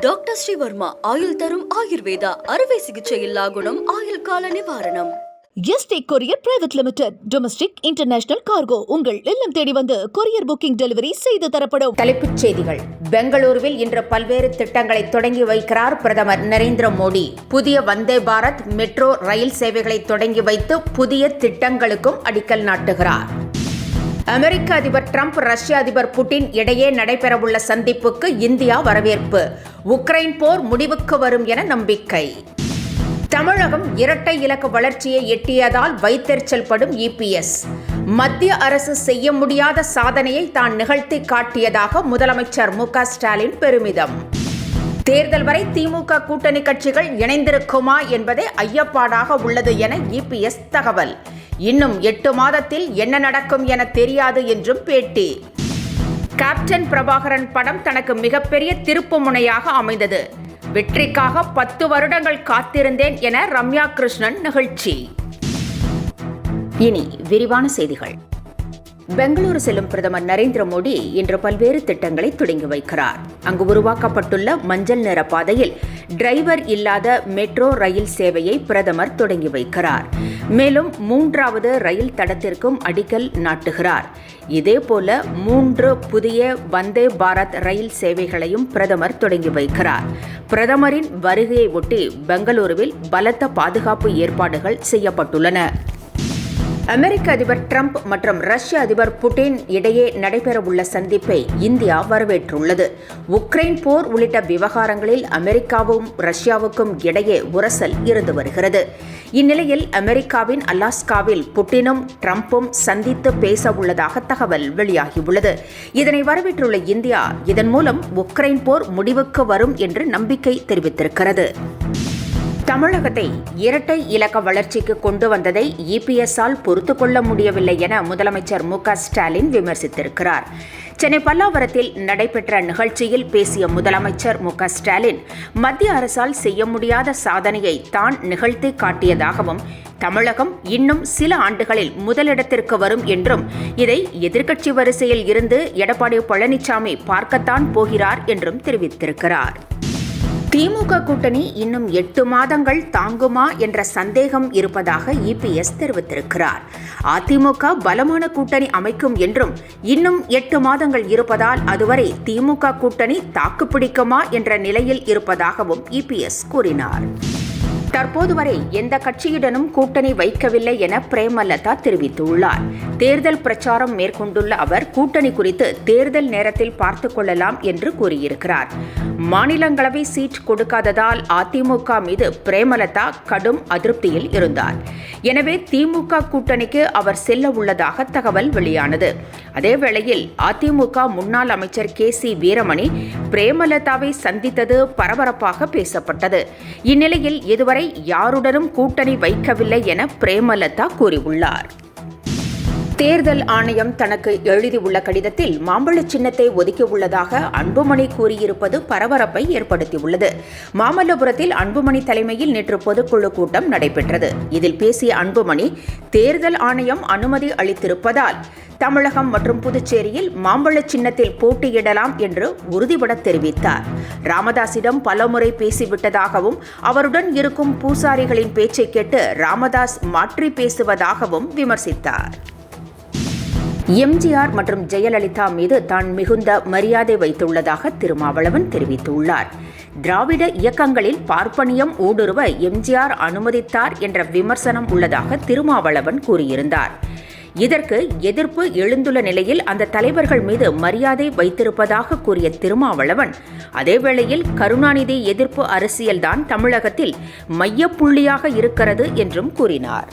Doctor Sreevarma ஆயுள் தரும் ஆயுர்வேதா அறுவை சிகிச்சையில்லா குணம் ஆயுள் கால நிவாரணம். Yesterday courier private limited. Domestic international cargo உங்கள் இல்லம் தேடி வந்து கொரியர் புக்கிங் டெலிவரி செய்து தரப்படும். தலைப்புச் செய்திகள். பெங்களூருவில் இன்று பல்வேறு திட்டங்களை தொடங்கி வைக்கிறார் பிரதமர் நரேந்திர மோடி. புதிய வந்தே பாரத் மெட்ரோ ரயில் சேவைகளை தொடங்கி வைத்து புதிய திட்டங்களுக்கும் அடிக்கல் நாட்டுகிறார். அமெரிக்க அதிபர் டிரம்ப் ரஷ்ய அதிபர் புட்டின் இடையே நடைபெறவுள்ள சந்திப்புக்கு இந்தியா வரவேற்பு. உக்ரைன் போர் முடிவுக்கு வரும் என நம்பிக்கை. தமிழகம் இரட்டை இலக்க வளர்ச்சியை எட்டியதால் வைத்தெரிச்சல் படும் இபிஎஸ். மத்திய அரசு செய்ய முடியாத சாதனையை தான் நிகழ்த்தி காட்டியதாக முதலமைச்சர் மு.க. ஸ்டாலின் பெருமிதம். தேர்தல் வரை திமுக கூட்டணி கட்சிகள் இணைந்திருக்குமா என்பதே ஐயப்பாடாக உள்ளது என இபிஎஸ் தகவல். இன்னும் 8 மாதத்தில் என்ன நடக்கும் என தெரியாது என்றும் பேட்டி. கேப்டன் பிரபாகரன் படம் தனக்கு மிகப்பெரிய திருப்பு முனையாக அமைந்தது. வெற்றிக்காக 10 வருடங்கள் காத்திருந்தேன் என ரம்யா கிருஷ்ணன் நிகழ்ச்சி. இனி விரிவான செய்திகள். பெங்களூரு செல்லும் பிரதமர் நரேந்திர மோடி இன்று பல்வேறு திட்டங்களை தொடங்கி வைக்கிறார். அங்கு உருவாக்கப்பட்டுள்ள மஞ்சள் நிற பாதையில் டிரைவர் இல்லாத மெட்ரோ ரயில் சேவையை பிரதமர் தொடங்கி வைக்கிறார். மேலும் 3வது ரயில் தடத்திற்கும் அடிக்கல் நாட்டுகிறார். இதேபோல 3 புதிய வந்தே பாரத் ரயில் சேவைகளையும் பிரதமர் தொடங்கி வைக்கிறார். பிரதமரின் வருகையை ஒட்டி பெங்களூருவில் பலத்த பாதுகாப்பு ஏற்பாடுகள் செய்யப்பட்டுள்ளன. அமெரிக்க அதிபர் டிரம்ப் மற்றும் ரஷ்ய அதிபர் புட்டின் இடையே நடைபெறவுள்ள சந்திப்பை இந்தியா வரவேற்றுள்ளது. உக்ரைன் போர் உள்ளிட்ட விவகாரங்களில் அமெரிக்காவும் ரஷ்யாவுக்கும் இடையே உரசல் இருந்து வருகிறது. இந்நிலையில் அமெரிக்காவின் அலாஸ்காவில் புட்டினும் டிரம்பும் சந்தித்து பேச உள்ளதாக தகவல் வெளியாகியுள்ளது. இதனை வரவேற்றுள்ள இந்தியா இதன் மூலம் உக்ரைன் போர் முடிவுக்கு வரும் என்று நம்பிக்கை தெரிவித்திருக்கிறது. தமிழகத்தை இரட்டை இலக்க வளர்ச்சிக்கு கொண்டு வந்ததை இபிஎஸ்ஆல் பொறுத்துக் கொள்ள முடியவில்லை என முதலமைச்சர் மு.க. ஸ்டாலின் விமர்சித்திருக்கிறார். சென்னை பல்லாவரத்தில் நடைபெற்ற நிகழ்ச்சியில் பேசிய முதலமைச்சர் மு.க. ஸ்டாலின் மத்திய அரசால் செய்ய முடியாத சாதனையை தான் நிகழ்த்தி காட்டியதாகவும் தமிழகம் இன்னும் சில ஆண்டுகளில் முதலிடத்திற்கு வரும் என்றும் இதை எதிர்க்கட்சி வரிசையில் இருந்து எடப்பாடி பழனிசாமி பார்க்கத்தான் போகிறார் என்றும் தெரிவித்திருக்கிறார். திமுக கூட்டணி இன்னும் 8 மாதங்கள் தாங்குமா என்ற சந்தேகம் இருப்பதாக இபிஎஸ் தெரிவித்திருக்கிறார். அதிமுக பலமான கூட்டணி அமைக்கும் என்றும் இன்னும் 8 மாதங்கள் இருப்பதால் அதுவரை திமுக கூட்டணி தாக்குப்பிடிக்குமா என்ற நிலையில் இருப்பதாகவும் இபிஎஸ் கூறினார். தற்போது வரை எந்த கட்சியுடனும் கூட்டணி வைக்கவில்லை என பிரேமலதா தெரிவித்துள்ளார். தேர்தல் பிரச்சாரம் மேற்கொண்டுள்ள அவர் கூட்டணி குறித்து தேர்தல் நேரத்தில் பார்த்துக் கொள்ளலாம் என்று கூறியிருக்கிறார். மாநிலங்களவை சீட் கொடுக்காததால் அதிமுக மீது பிரேமலதா கடும் அதிருப்தியில் இருந்தார். எனவே திமுக கூட்டணிக்கு அவர் செல்ல உள்ளதாக தகவல் வெளியானது. அதேவேளையில் அதிமுக முன்னாள் அமைச்சர் கே.சி. வீரமணி பிரேமலதாவை சந்தித்தது பரபரப்பாக பேசப்பட்டது. இந்நிலையில் இதுவரை யாருடனும் கூட்டணி வைக்கவில்லை என பிரேமலதா கூறியுள்ளார். தேர்தல் ஆணையம் தனக்கு எழுதியுள்ள கடிதத்தில் மாம்பழ சின்னத்தை ஒதுக்கியுள்ளதாக அன்புமணி கூறியிருப்பது பரபரப்பை ஏற்படுத்தியுள்ளது. மாமல்லபுரத்தில் அன்புமணி தலைமையில் நேற்று பொதுக்குழு கூட்டம் நடைபெற்றது. இதில் பேசிய அன்புமணி தேர்தல் ஆணையம் அனுமதி அளித்திருப்பதால் தமிழகம் மற்றும் புதுச்சேரியில் மாம்பழ சின்னத்தில் போட்டியிடலாம் என்று உறுதிபட தெரிவித்தார். ராமதாஸிடம் பலமுறை பேசிவிட்டதாகவும் அவருடன் இருக்கும் பூசாரிகளின் பேச்சை கேட்டு ராமதாஸ் மாற்றி பேசுவதாகவும் விமர்சித்தார். எம்ஜிஆர் மற்றும் ஜெயலலிதா மீது தான் மிகுந்த மரியாதை வைத்துள்ளதாக திருமாவளவன் தெரிவித்துள்ளார். திராவிட இயக்கங்களில் பார்ப்பனியம் ஊடுருவ எம்ஜிஆர் அனுமதித்தார் என்ற விமர்சனம் உள்ளதாக திருமாவளவன் கூறியிருந்தார். இதற்கு எதிர்ப்பு எழுந்துள்ள நிலையில் அந்த தலைவர்கள் மீது மரியாதை வைத்திருப்பதாக கூறிய திருமாவளவன் அதேவேளையில் கருணாநிதி எதிர்ப்பு அரசியல்தான் தமிழகத்தில் மையப்புள்ளியாக இருக்கிறது என்றும் கூறினார்.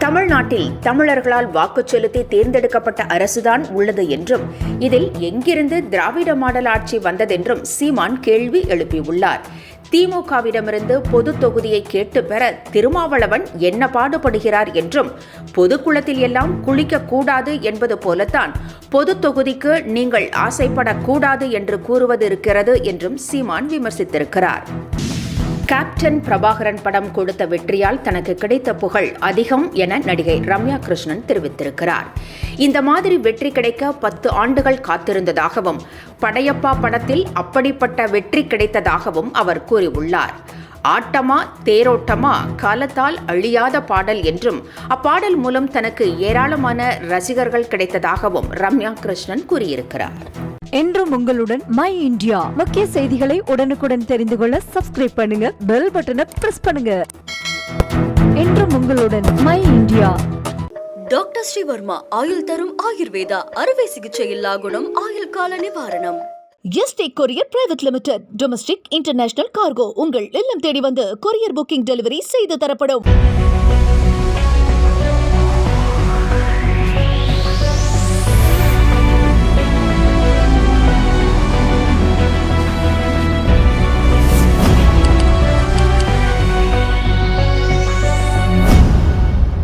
தமிழ்நாட்டில் தமிழர்களால் வாக்கு செலுத்தி தேர்ந்தெடுக்கப்பட்ட அரசுதான் உள்ளது என்றும் இதில் எங்கிருந்து திராவிட மாடல் ஆட்சி வந்ததென்றும் சீமான் கேள்வி எழுப்பியுள்ளார். திமுகவிடமிருந்து பொது தொகுதியை கேட்டு பெற திருமாவளவன் என்ன பாடுபடுகிறார் என்றும் பொதுக்குளத்தில் எல்லாம் குளிக்கக்கூடாது என்பது போலத்தான் பொது தொகுதிக்கு நீங்கள் ஆசைப்படக்கூடாது என்று கூறுவது இருக்கிறது என்றும் சீமான் விமர்சித்திருக்கிறார். கேப்டன் பிரபாகரன் படம் கொடுத்த வெற்றியால் தனக்கு கிடைத்த புகழ் அதிகம் என நடிகை ரம்யா கிருஷ்ணன் தெரிவித்திருக்கிறார். இந்த மாதிரி வெற்றி கிடைக்க 10 ஆண்டுகள் காத்திருந்ததாகவும் படையப்பா படத்தில் அப்படிப்பட்ட வெற்றி கிடைத்ததாகவும் அவர் கூறியுள்ளார். ஆட்டமா தேரோட்டமா காலத்தால் அழியாத பாடல் என்றும் அப்பாடல் மூலம் தனக்கு ஏராளமான ரசிகர்கள் கிடைத்ததாகவும் ரம்யா கிருஷ்ணன் கூறியிருக்கிறார். என்றும் உங்களுடன் மை இந்தியா முக்கிய செய்திகளை உடனுக்குடன் தெரிந்து கொள்ள சப்ஸ்கிரைப் பண்ணுங்க, பெல் பட்டனை பிரஸ் பண்ணுங்க. என்றும் உங்களுடன் மை இந்தியா. டாக்டர் ஸ்ரீவர்மா ஆயுள் தரும் ஆயுர்வேதா அறுவை சிகிச்சை இல்லா குணம் ஆயுள் கால நிவாரணம். Yesterday courier private limited domestic international cargo உங்கள் இல்லம் தேடி வந்து கொரியர் புக்கிங் டெலிவரி செய்து தரப்படும்.